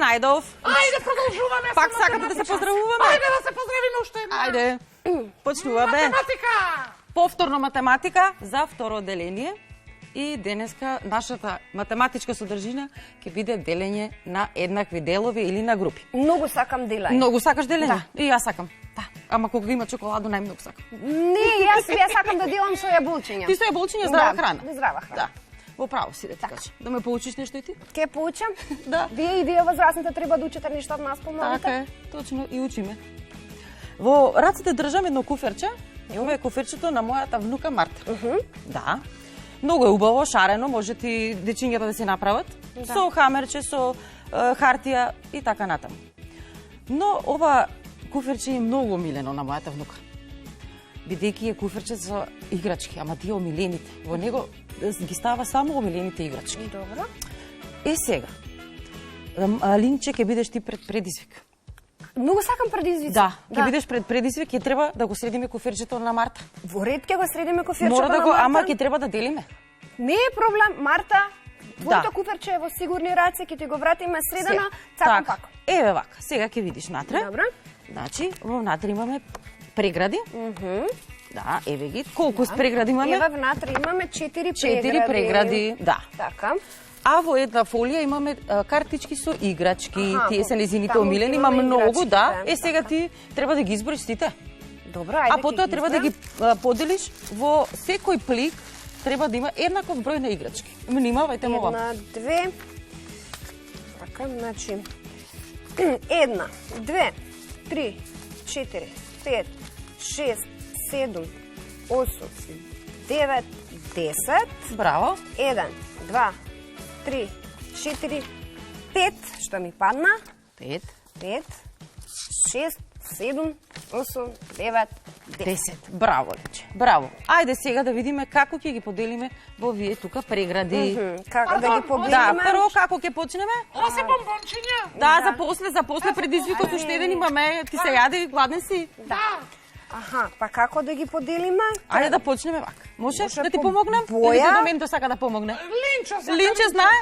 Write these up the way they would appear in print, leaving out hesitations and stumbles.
Најдов. Ајде, продолжуваме. Пак сакате да се поздравуваме? Ајде да се поздравиме уште една. Ајде. Почнуваме. Математика. Повторно математика за второ одделение. И денеска нашата математичка содржина ќе биде делење на еднакви делови или на групи. Многу сакам делање. Многу сакаш делење? Да. И јас сакам. Да. Ама кога има чоколаду најмногу сакам. Не, јас сакам да делам со јаболчиња. Ти со јаболчиња здрава храна. Да, здрава храна. Да. Во право си да ти кажам. Да ме поучиш нешто и ти? Ке поучам? Да. Вие возрастните треба да учите нешто од нас помалите. Така е, точно и учиме. Во раците држам едно куферче. И ова е куферчето на мојата внука Марта. Да. Многу е убаво, шарено, може ти дечињата да си направат. Да. Со хамерче, со хартија и така натаму. Но ова куферче е многу омилено на мојата внука. Бидејќи е куферче за играчки, ама тие омилените. Во него ги става само омилените играчки. Добро. Е сега, Линче, ќе бидеш ти пред предизвик. Многу сакам предизвици. Да, ќе бидеш пред предизвик, ќе треба да го средиме куферчето на Марта. Во ред ќе го средиме куферчето Мора да на го, Марта. ама ќе треба да делиме. Не е проблем, Марта. Твоето Да. куферче е во сигурни раце, ќе ти го вратиме средено, цакам Така. пак. Еве вака, сега ќе видиш натре. Добро. Значи, внатре имаме прегради. Да, еве ги. Колку прегради имаме? Еве внатре имаме 4 прегради. 4 прегради, да. Така. А во една фолија имаме картички со играчки. Аха, Тие се незините таму омилени, има имаме многу, играчки, да. да. Е сега ти треба да ги изброиш сите. Добро, ајде. А потоа треба да ги поделиш во секој плик, треба да има еднаков број на играчки. Внимавајте му ова. 1, 2. Така, значи 1, 2, 3, 4, 5, 6, 7, 8, 9, 10. Браво. 1, 2, 3, 4, 5, што ми падна. 5, 5, 6, 7, 8, 9, 10. 10. Браво, Линче. Браво. Ајде сега да видиме како ќе ги поделиме во вие тука прегради. Како да ги Да, поделиме? прво како ќе почнеме? Ова се бомбончиња. Да, за после предизвикот уште еден имаме. Ти се јаде, гладен си. Да. Аха, па како да ги поделиме? Ајде да почнеме вака. Може Може да ти по помогнем? боја? Или до мен да сака да помогне? Линче знае?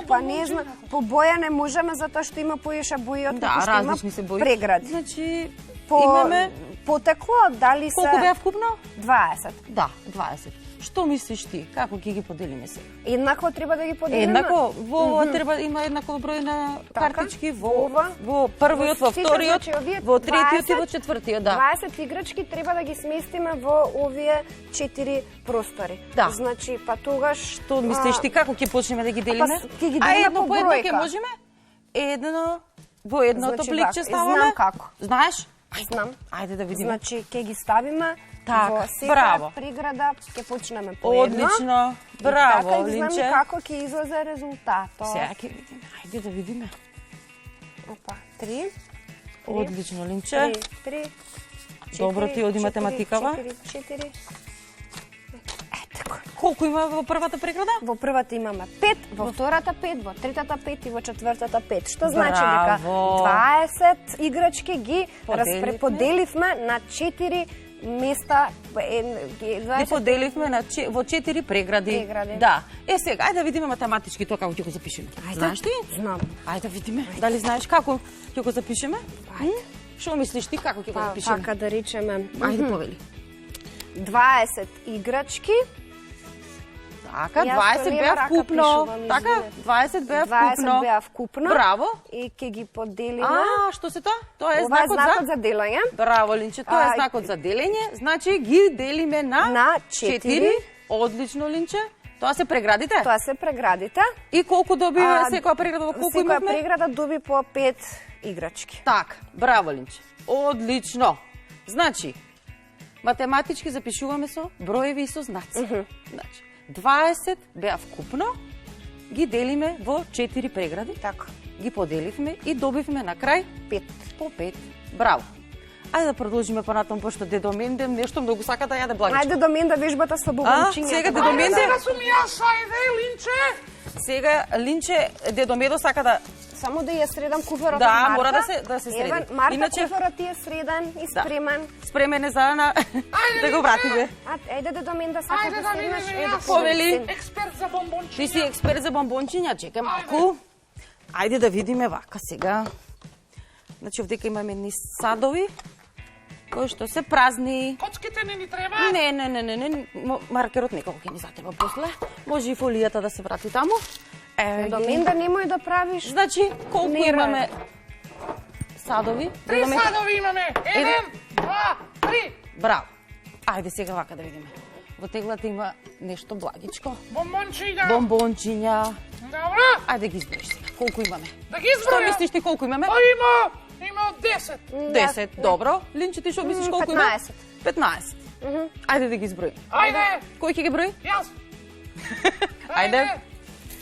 Па не знам, по боја не можеме затоа што има поише бои од Да, како што има различни се бои. прегради. Значи, По имаме... потекло дали се Колку беа вкупно? 20. Да, 20. Што мислиш ти? Како ќе ги поделиме сега? Еднакво треба да ги поделиме. Еднакво, во ова треба има еднаков број на Така. картички, Ова. во првиот, во Сите, вториот, значи, овие во третиот и 20, во четвртиот, да. 20 играчки треба да ги сместиме во овие 4 простори. Да. Значи, па тогаш... Што мислиш ти како ќе почнеме да ги делиме? ќе ги А делиме едно по по едно ќе бројка. можеме? Едно во едното Значи, пликче вака, ставаме. знам како. Знаеш? Знам. Ајде да видиме. Значи, ќе ги ставиме Така, во браво. секоја преграда, ќе почнеме по едно. Одлично. И Браво, така, и знам Линче. и како ќе излезе резултатот. Сега ќе видиме. Ајде да видиме. Опа, 3. Одлично, Линче. 3. Добро ти оди математикава. 4. Колку има во првата преграда? Во првата имаме 5, во втората 5, во третата 5 и во четвртата 5. Што значи дека Браво. 20 играчки ги Поделивме. поделивме на 4 места. Ги поделивме на во 4 прегради. Прегради. Да. Е сега ајде да видиме математички тоа како ќе го запишеме. Знаеш ти? Знам. Ајде да видиме. Дали знаеш како ќе го запишеме? Ајде. Што мислиш ти како ќе го Па, запишеме? така да речеме. Ајде повели. 20 играчки. Така, Јас 20 со лева беа рака вкупно. пишувам, Така, извинете. 20 беа 20 вкупно. беа вкупно. Браво. И ќе ги поделиме. А, што се тоа? Тоа е Ова е знакот знакот за... за делење. Браво, Линче, тоа е А, знакот за делење. Значи ги делиме на На 4. Одлично, Линче. Тоа се преградите? Тоа се преградите. И колку добива секоја преграда? Во колку Секоја имавме? преграда доби по 5 играчки. Так, браво, Линче. Одлично. Значи, математички запишуваме со броеви и со знаци. Значи, 20 беа вкупно, ги делиме во 4 прегради, Така. ги поделивме и добивме на крај 5. по 5. Браво. Ајде да продолжиме понатаму, пошто дедо Менде нешто многу сака да јаде благичко. Ајде до мен да вежбата со бобончињата. сега дедо Менде? Сега сум јас, ајде, Линче. Сега Линче, дедо Медо сака да... Само да ја средам куферот Да, од Марта. мора да се среди. Еве, Марта, Иначе- куферот ти е среден и спремен. Спремен е за на... да го вратиме. Ајде да до мен да сакаш Ајде да да седнеш. видиме Е, да јас. Повели. Експерт за бомбончиња. Ти си експерт за бомбончиња, чекам малку. Ајде да видиме вака сега. Значи, овдека имаме едни садови, кои што се празни. Коцките не ни треба. Не. Маркерот некако ќе ни затреба после. Може и фолијата да се врати таму. До мен да немој да правиш. Значи, колку Не, имаме садови? 3 садови имаме. 1, 2, 3. Браво. Ајде сега вака да видиме. Во теглата има нешто благичко. Бомбончиња. Бомбончиња. Добро. Ајде ги изброиш сега. Колку имаме? Да ги Што изброја. мислиш ти колку имаме? Има 10. 10. Добро. Линче, ти што мислиш колку има? 15. 15. Ајде да ги изброим. Ајде. Кој ќе ги брои? Јас. Ајде.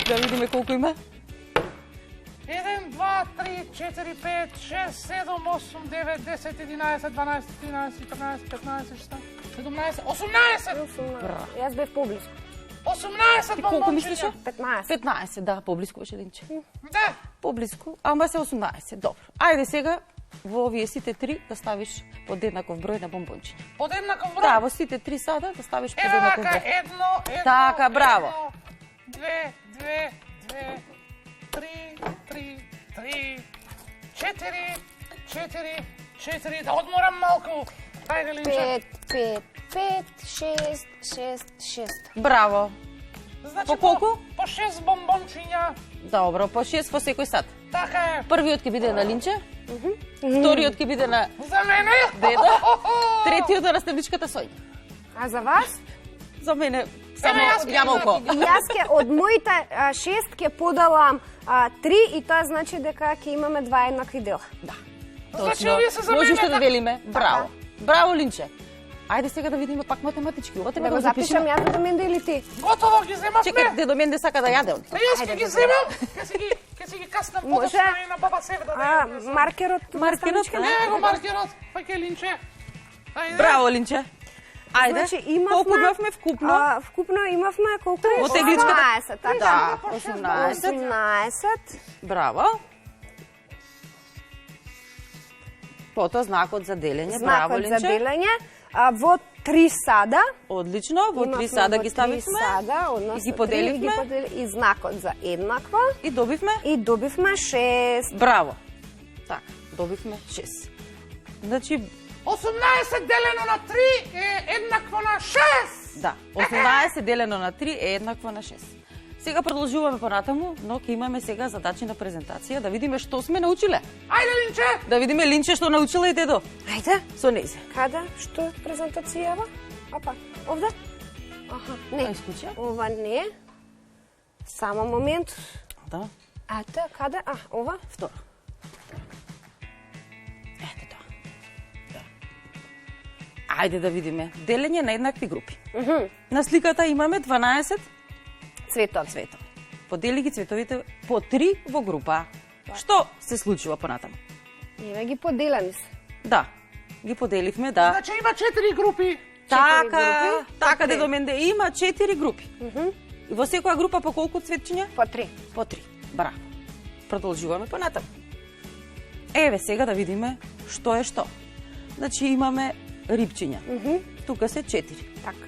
Да видиме колку има. 1, 2, 3, 4, 5, 6, 7, 8, 9, 10, 11, 12, 13, 14, 15, 16, 17, 18! Јас бев поблиску. 18 Ти колку мислиш? бомбончиња. 15. 15, да, поблиску беше Линче. Да. Поблиску, ама се 18. Добро. Ајде сега во овие сите три да ставиш под еднаков број на бомбончиња. Под еднаков број. Да, во сите три сада да ставиш под Еве еднаков вака, број. едно, Така, браво. 2, 3, 4, да одморам малку. Ајде, Линче. 5, 6, 6. Браво. Значи, По колку? По 6 бомбончиња. Добро, по 6 во секој сад. Така е. Првиот ќе биде на Линче, вториот ќе биде на За мене. Дедо, третиот на растевничката Соња. А за вас? За мене само јас ќе јаболко. Јас ќе од моите 6 ќе подалам 3 и тоа значи дека ќе имаме два еднакви дела. Да. Значи, Точно. овие се за Можеш мене, да делиме. Браво. Браво, Линче. Ајде сега да видиме пак математички. Ова треба Да да го го запишеме. запишам јас да мен или ти? Готово ги земавме. Чекај, дедо Менде сака да јаде. Е, јас ќе Ајде, ги да земам. Ќе си ги каснам Може. подоцна и на баба себе да ја. Маркерот. Маркерот, страничка? да. Еве го маркерот. Паќе, Линче. Ајде. Браво, Линче. Ајде. Значи имавме Колку имавме вкупно? Вкупно имавме колку? Во тегличката? 18, така. Да, по шест 18. 18. Браво. Потоа знакот за делење. Браво, Знакот за Линче. делење. Во 3 сада. Одлично, во 3 Имавме сада во ги 3 ставивме сада, односно и ги 3 поделивме и знакот за еднаква. и добивме. И добивме 6. Браво. Така, добивме 6. Значи, 18 делено на 3 е еднакво на 6. да, 18 делено на 3 е еднакво на 6. Сега продолжуваме понатаму, но ќе имаме сега задачи на презентација да видиме што сме научиле. Ајде, Линче. Да видиме Линче што научила и дедо Ајде. со нејзе. Каде? Што е презентацијава? Опа, овде? Аха, не. Исклучи. Ова не. Само момент. Да, Ете, каде? Ова? второ. Ете тоа. Да. Ајде да видиме. Делење на еднакви групи. На сликата имаме 12 Цветот. цветови. Подели ги цветовите по 3 во група. Што се случува понатаму? Еве ги поделени се. Да, ги поделивме, да. Значи има 4 групи. Така, групи, така по три. дедо Менде има 4 групи. И во секоја група по колку цветчиња? По 3. По 3. Браво. Продолжуваме понатаму. Еве сега да видиме што е што. Значи имаме рибчиња. Тука се 4. Така.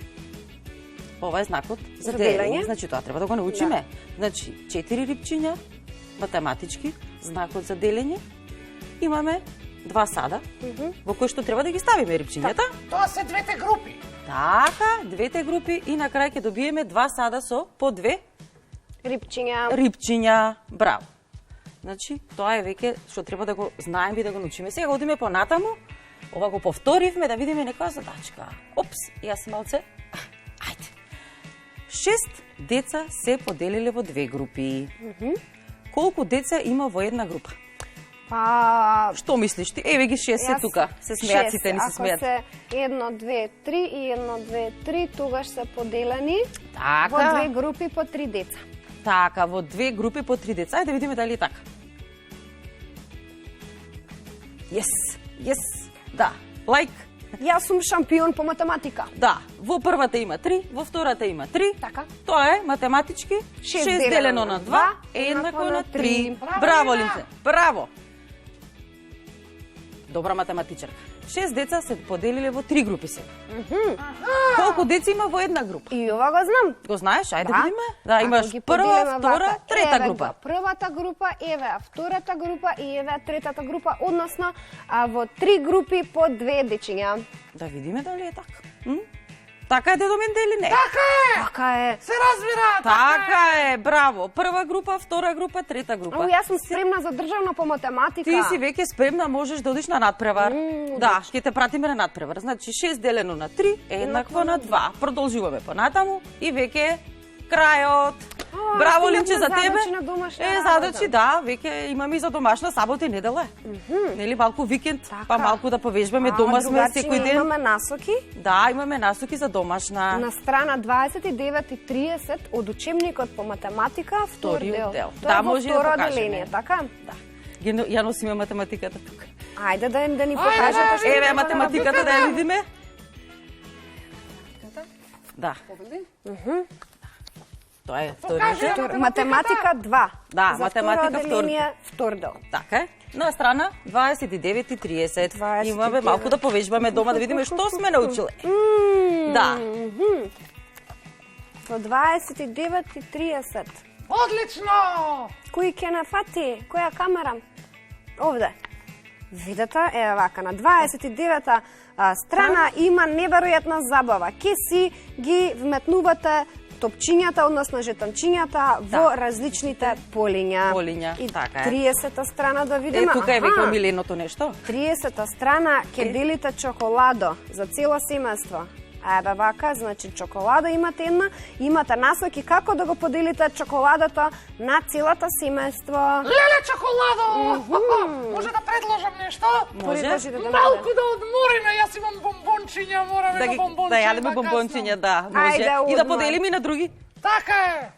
Ова е знакот за За делење. делење. Значи тоа треба да го научиме. Значи 4 рибчиња, математички, знакот за делење. Имаме 2 сада, во кои што треба да ги ставиме рибчињата. Тоа се двете групи. Така, двете групи и на крај ќе добиеме 2 сада со по 2 Рибчиња. рибчиња. Браво. Значи, тоа е веќе што треба да го знаеме и да го научиме. Сега одиме понатаму. Ова го повторивме да видиме некоја задачка. Опс, јас малце. Ајде. 6 деца се поделиле во 2 групи. Колку деца има во една група? Па, Што мислиш ти? Еве ги 6 се јас тука. Се смеат сите, не се смеат. Ако се 1, 2, 3 и 1, 2, 3, тогаш се поделени во Така. 2 групи по 3 деца. Така, во 2 групи по 3 деца. Ајде да видиме дали е така. Yes. Да. Лайк. Јас сум шампион по математика. Да. Во првата има 3, во втората има 3. Така. Тоа е математички 6 делено на 2 е еднакво на 3. Браво, Линце. Браво. Добра математичарка. 6 деца се поделиле во 3 групи се. Колку деца има во една група? И ова го знам. Го знаеш? Ајде Да. видиме. Да, имаш Ако ги прва, поделиме втора, вака, трета еве група. го, првата група, еве втората група и еве третата група, односно во 3 групи по 2 дечиња. Да видиме дали е така. Така е, дедо Менде, или не? Така е! Така е. Се разбира, Така е, браво. Прва група, втора група, трета група. Ау, јас сум спремна за државна по математика. Ти си веќе спремна, можеш да одиш на надпревар. Да, ќе те пратиме на надпревар. Значи 6 делено на 3 е еднакво на 2. Продолжуваме понатаму и веќе крајот. Браво, Линче, за тебе. Задачи на домашна задачи, да, веќе имаме и за домашна сабота и недела. Нели малку викенд, па малку да повежбаме, дома сме секој ден. Имаме насоки. Да, имаме насоки за домашна. На страна 29 и 30 од учебникот по математика, втори дел. Да, Тоа може да второ покажеме. одделение, така? Да. Ја носиме математиката тука. Ајде да ни покажете што Еве има математиката да ја видиме. Да. Тоа е вториот дел. Математика 2. Да, За математика второ втор. одделение, втор дел. Така е. На страна 29 и 30. Имаме малку да повежбаме дома да видиме што сме научиле. Да. Во 29 и 30. Одлично! Кој ќе нафати? Која камера? Овде. Видете, еве вака, на 29-та страна има неверојатна забава. Ке си ги вметнувате топчињата, односно жетончињата во различните полиња. Полиња, И така е. 30-та страна да видиме. Тука е веќе омиленото нешто. 30-та страна ќе делите чоколадо за цело семејство. Еве вака, значи чоколада имате една, имате насоки како да го поделите чоколадото на целата семејство. Леле чоколадо! Може да предложам нешто? Може. Предложите да Малку да одмориме, јас имам бомбончиња, мораме Да на ги бомбончиња. да јадеме бомбончиња, да, може. Ајде, И да одмор. поделиме и на други. Така е!